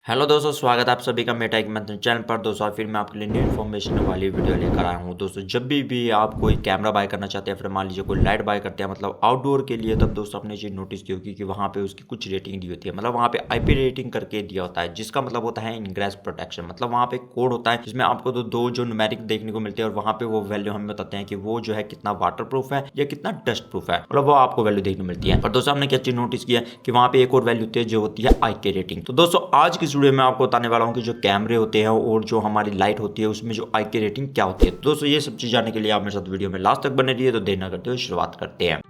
Hello दोस्तों, स्वागत है आप सभी का मेटा एक मंथन चैनल पर। दोस्तों फिर मैं आपके लिए न्यू इन्फॉर्मेशन वाली वीडियो लेकर आया हूँ। दोस्तों जब भी आप कोई कैमरा बाय करना चाहते हैं, फिर मान लीजिए कोई लाइट बाय करते हैं मतलब आउटडोर के लिए, तब दोस्तों आपने चीज़ नोटिस की होगी कि वहाँ पे उसकी कुछ रेटिंग दी होती है। मतलब वहाँ पे आईपी रेटिंग करके दिया होता है, जिसका मतलब होता है इनग्रेस प्रोटेक्शन। मतलब वहाँ पे कोड होता है जिसमें आपको तो दो जो न्यूमेरिक देखने को मिलते हैं और वहाँ पे वो वैल्यू हमें बताते हैं कि वो जो है कितना वाटर प्रूफ है या कितना डस्ट प्रूफ है। मतलब वो आपको वैल्यू देखने मिलती है। पर दोस्तों हमने क्या चीज़ नोटिस किया कि वहाँ पे एक और वैल्यू होती है जो होती है आईके रेटिंग। तो दोस्तों आज की वीडियो में आपको बताने वाला हूं कि जो कैमरे होते हैं और जो हमारी लाइट होती है उसमें जो आईके रेटिंग क्या होती है। तो दोस्तों ये सब चीज जानने के लिए आप मेरे साथ वीडियो में लास्ट तक बने रहिए। तो देर ना करते हुए शुरुआत करते हैं।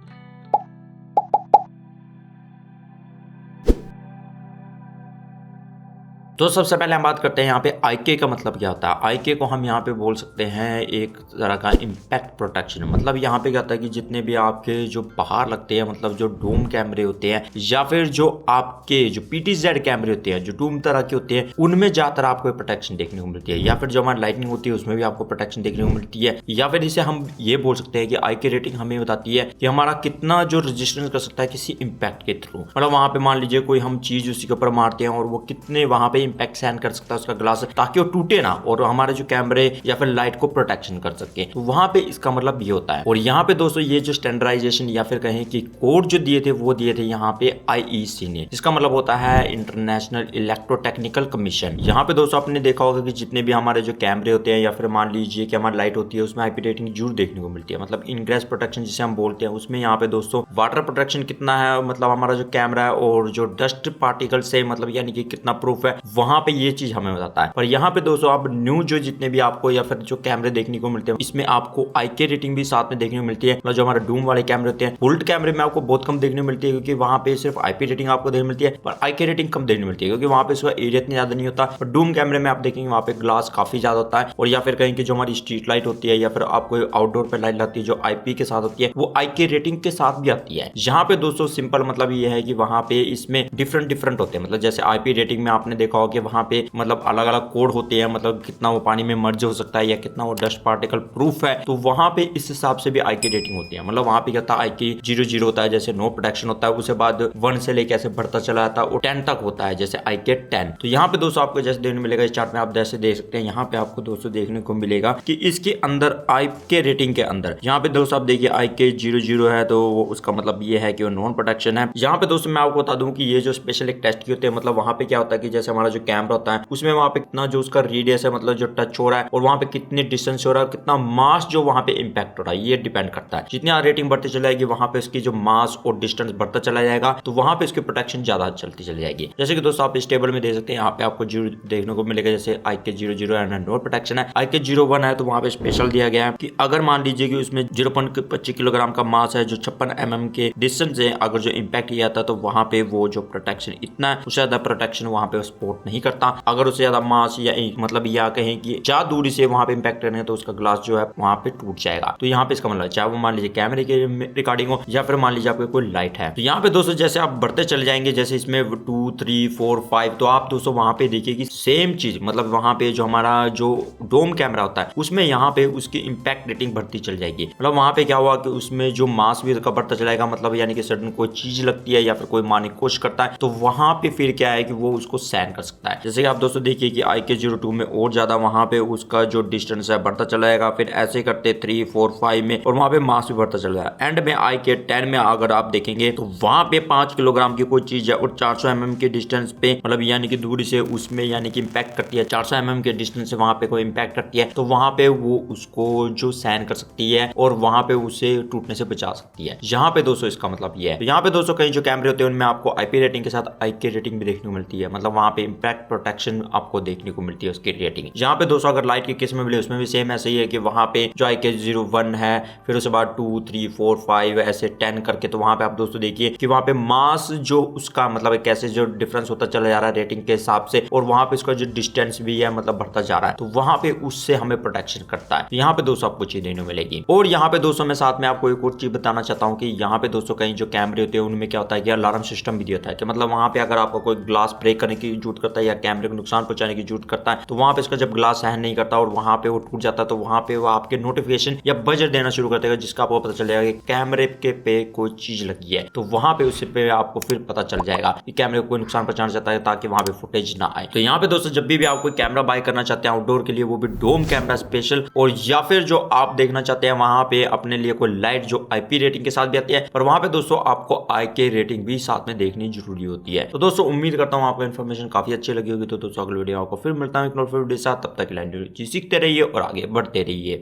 तो सबसे पहले हम बात करते हैं यहाँ पे आईके का मतलब क्या होता है। आईके को हम यहाँ पे बोल सकते हैं एक तरह का इम्पैक्ट प्रोटेक्शन। मतलब यहाँ पे क्या होता है कि जितने भी आपके जो बाहर लगते हैं, मतलब जो डूम कैमरे होते हैं या फिर जो आपके जो पीटीजेड कैमरे होते हैं जो डूम तरह के होते हैं, उनमें ज्यादातर आपको प्रोटेक्शन देखने को मिलती है। या फिर जो हमारी लाइटनिंग होती है उसमें भी आपको प्रोटेक्शन देखने को मिलती है। या फिर इसे हम ये बोल सकते हैं कि आईके रेटिंग हमें बताती है कि हमारा कितना जो रेजिस्टेंस कर सकता है किसी इम्पैक्ट के थ्रू। मतलब वहां पे मान लीजिए कोई हम चीज उसी के ऊपर मारते हैं और वो कितने वहां पे इम्पैक्ट सहन कर सकता है उसका ग्लास, ताकि वो टूटे ना और हमारे जो कैमरे या फिर लाइट को प्रोटेक्शन कर सके। तो वहां पे इसका मतलब ये होता है। और यहाँ पे दोस्तों ये जो स्टैंडर्डाइजेशन या फिर कहें कि कोड जो दिए थे वो दिए थे यहाँ पे आईईसी ने, जिसका मतलब होता है इंटरनेशनल इलेक्ट्रोटेक्निकल कमीशन। यहाँ पे दोस्तों आपने देखा होगा कि जितने भी हमारे जो कैमरे होते हैं या फिर मान लीजिए कि हमारी लाइट होती है उसमें आईपी रेटिंग जरूर देखने को मिलती है। मतलब इनग्रेस प्रोटेक्शन जिसे हम बोलते हैं उसमें यहाँ पे दोस्तों वाटर प्रोटेक्शन कितना है, मतलब हमारा जो कैमरा है और जो डस्ट पार्टिकल से मतलब यानी कि कितना प्रूफ है, वहां पे ये चीज हमें बताता है। पर यहाँ पे दोस्तों आप न्यू जो जितने भी आपको या फिर जो कैमरे देखने को मिलते हैं इसमें आपको आईके रेटिंग भी साथ में देखने को मिलती है। मतलब जो हमारे डूम वाले कैमरे होते हैं, बुलेट कैमरे में आपको बहुत कम देखने को मिलती है क्योंकि वहां पे सिर्फ आईपी रेटिंग आपको देखने मिलती है, पर आईके रेटिंग कम देखने मिलती है क्योंकि वहां पे इसका एरिया इतना ज्यादा नहीं होता। पर डूम कैमरे में आप देखेंगे वहां पे ग्लास काफी ज्यादा होता है। और या फिर कहें कि जो हमारी स्ट्रीट लाइट होती है या फिर आपको आउटडोर पे लाइट लगती है जो आईपी के साथ होती है, वो आईके रेटिंग के साथ भी आती है। यहाँ पे दोस्तों सिंपल मतलब ये है कि वहां पे इसमें डिफरेंट होते हैं। मतलब जैसे आईपी रेटिंग में आपने देखा होगा कि वहां पे मतलब अलग अलग कोड होते हैं, मतलब कितना वो पानी में मर्ज हो सकता है या कितना वो डस्ट पार्टिकल प्रूफ है। तो वहां पे इस हिसाब से भी आईके रेटिंग होती है। मतलब वहां पे क्या होता है आईके 0 होता है जैसे नो प्रोटेक्शन होता है, उसके बाद 1 से लेकर ऐसे बढ़ता चला जाता है और 10 तक होता है जैसे आईके 10। तो यहाँ पे दोस्तों आपको जैसे देखने मिलेगा इस चार्ट में, आप जैसे देख सकते हैं यहाँ पे आपको दोस्तों देखने को मिलेगा कि इसके अंदर आईके रेटिंग के अंदर यहाँ पे दोस्तों आप देखिए आईके 0 है, तो उसका मतलब ये है कि वो नॉन प्रोटेक्शन है। यहाँ पे दोस्तों मैं आपको बता दूं कि ये जो स्पेशल एक टेस्ट की होते हैं, मतलब वहां पे क्या होता है कि जैसे हमारा जो कैमरा होता है उसमें वहां पे कितना जो उसका रेडियस है, मतलब जो टच हो रहा है और वहां पे कितने डिस्टेंस हो रहा है, कितना मास जो वहां पे इंपैक्ट हो रहा है, ये डिपेंड करता है। जितनी रेटिंग बढ़ती चली जाएगी वहां पे उसकी जो मास और डिस्टेंस बढ़ता चला जाएगा, तो वहां पे इसकी प्रोटेक्शन ज्यादा चलती चली जाएगी। जैसे कि दोस्तों आप इस टेबल में देख सकते हैं, यहाँ पे आपको 0 देखने को मिलेगा जैसे आईके 0 है नो प्रोटेक्शन है। आईके 01 है तो वहां पे स्पेशल दिया गया है कि अगर मान लीजिए कि उसमें 0.25 किलोग्राम का मास है जो 56 mm के डिस्टेंस है, अगर जो इंपैक्ट किया था तो वहां पे वो जो प्रोटेक्शन इतना है, उससे ज्यादा प्रोटेक्शन वहां पे सपोर्ट नहीं करता। अगर उससे ज्यादा मास या मतलब या कहें कि ज्यादा दूरी से वहां पे इंपैक्ट करने तो उसका ग्लास जो है वहां पे टूट जाएगा। तो यहाँ पे इसका मतलब चाहे वो मान लीजिए कैमरे के रिकॉर्डिंग हो या फिर मान लीजिए आपके कोई लाइट है। तो यहाँ पे दोस्तों जैसे आप बढ़ते चले जाएंगे, जैसे इसमें 2, 3, 4, 5, तो आप दोस्तों वहां पे देखिए कि सेम चीज, मतलब वहां पे जो हमारा जो डोम कैमरा होता है उसमें यहाँ पे उसकी इंपैक्ट रेटिंग बढ़ती चल जाएगी। मतलब वहां पे क्या हुआ कि उसमें जो मास भी बढ़ता चलाएगा, मतलब यानी कि सडन कोई चीज लगती है या फिर कोई मारने की कोशिश करता है तो वहां पे फिर क्या है कि वो उसको सहन कर सकता है। जैसे कि आप दोस्तों देखिए कि आईके 02 में और ज्यादा वहां पे उसका जो डिस्टेंस है बढ़ता चला जाएगा, फिर ऐसे करते 3, 4, 5 में और वहां पे मास भी बढ़ता चला जाएगा। एंड में आईके 10 में अगर आप देखेंगे तो वहां पे 5 किलोग्राम की कोई चीज है और 400 mm के डिस्टेंस पे, मतलब यानी कि दूरी से उसमें यानी कि इंपैक्ट करती है, 400 mm के डिस्टेंस से वहां पे कोई इंपैक्ट करती है, तो वहां पे वो उसको जो सहन कर सकती है और वहां पे उसे टूटने से बचा सकती है। यहाँ पे दोस्तों इसका मतलब ये है। तो यहाँ पे दोस्तों कई जो कैमरे होते हैं उनमें आपको आईपी रेटिंग के साथ आईके रेटिंग भी देखने को मिलती है। मतलब वहां पे इंपैक्ट प्रोटेक्शन आपको देखने को मिलती है उसकी रेटिंग। यहाँ पे दोस्तों अगर लाइट की केस में मिले उसमें भी सेम ऐसे ही है कि वहां पे जो आईके 01 है, फिर उसके बाद 2, 3, 4, 5 ऐसे 10 करके, तो वहां पे आप दोस्तों देखिए कि वहां पे मास जो उसका मतलब कैसे जो डिफरेंस होता चला जा रहा है रेटिंग के हिसाब से, और वहां पे इसका जो डिस्टेंस भी है मतलब बढ़ता जा रहा है, तो वहां पे उससे हमें प्रोटेक्शन करता है। यहाँ पे दोस्तों आपको चीज देखने को मिलेगी। और यहाँ पे दोस्तों मैं साथ में आपको एक और चीज बताना चाहता हूँ कि यहाँ पे दोस्तों कहीं जो कैमरे होते हैं उनमें क्या होता है कि अलार्म सिस्टम भी दिया होता है कि मतलब वहां पे अगर आपको कोई ग्लास ब्रेक करने की जरूरत होता है या कैमरे को नुकसान पहुंचाने की जरूरत करता है, तो वहां पे इसका जब ग्लास सहन नहीं करता और वहां पे वो टूट जाता है, तो वहां पे वो आपके नोटिफिकेशन या बजर देना शुरू कर देगा, जिसका आपको पता चल जाएगा कि कैमरे के पे कोई चीज लगी है। तो वहां पे उससे पे आपको फिर पता चल जाएगा कि कैमरे को कोई नुकसान पहुंचाना चाहता है, ताकि वहां पे फुटेज ना आए। तो यहाँ पे दोस्तों जब भी आप कोई कैमरा बाय करना चाहते हैं आउटडोर के लिए, वो भी डोम कैमरा स्पेशल, और या फिर जो आप देखना चाहते हैं वहां पे अपने लिए कोई लाइट जो आईपी रेटिंग के साथ भी आती है, पर वहां पे दोस्तों आपको आईके रेटिंग भी साथ में देखनी जरूरी होती है। तो दोस्तों उम्मीद करता हूं आपको इन्फॉर्मेशन काफी अच्छी लगी होगी। तो दोस्तों अगले वीडियो आपको फिर मिलता हूं एक नई वीडियो के साथ, तब तक के लिए सीखते रहिए और आगे बढ़ते रहिए।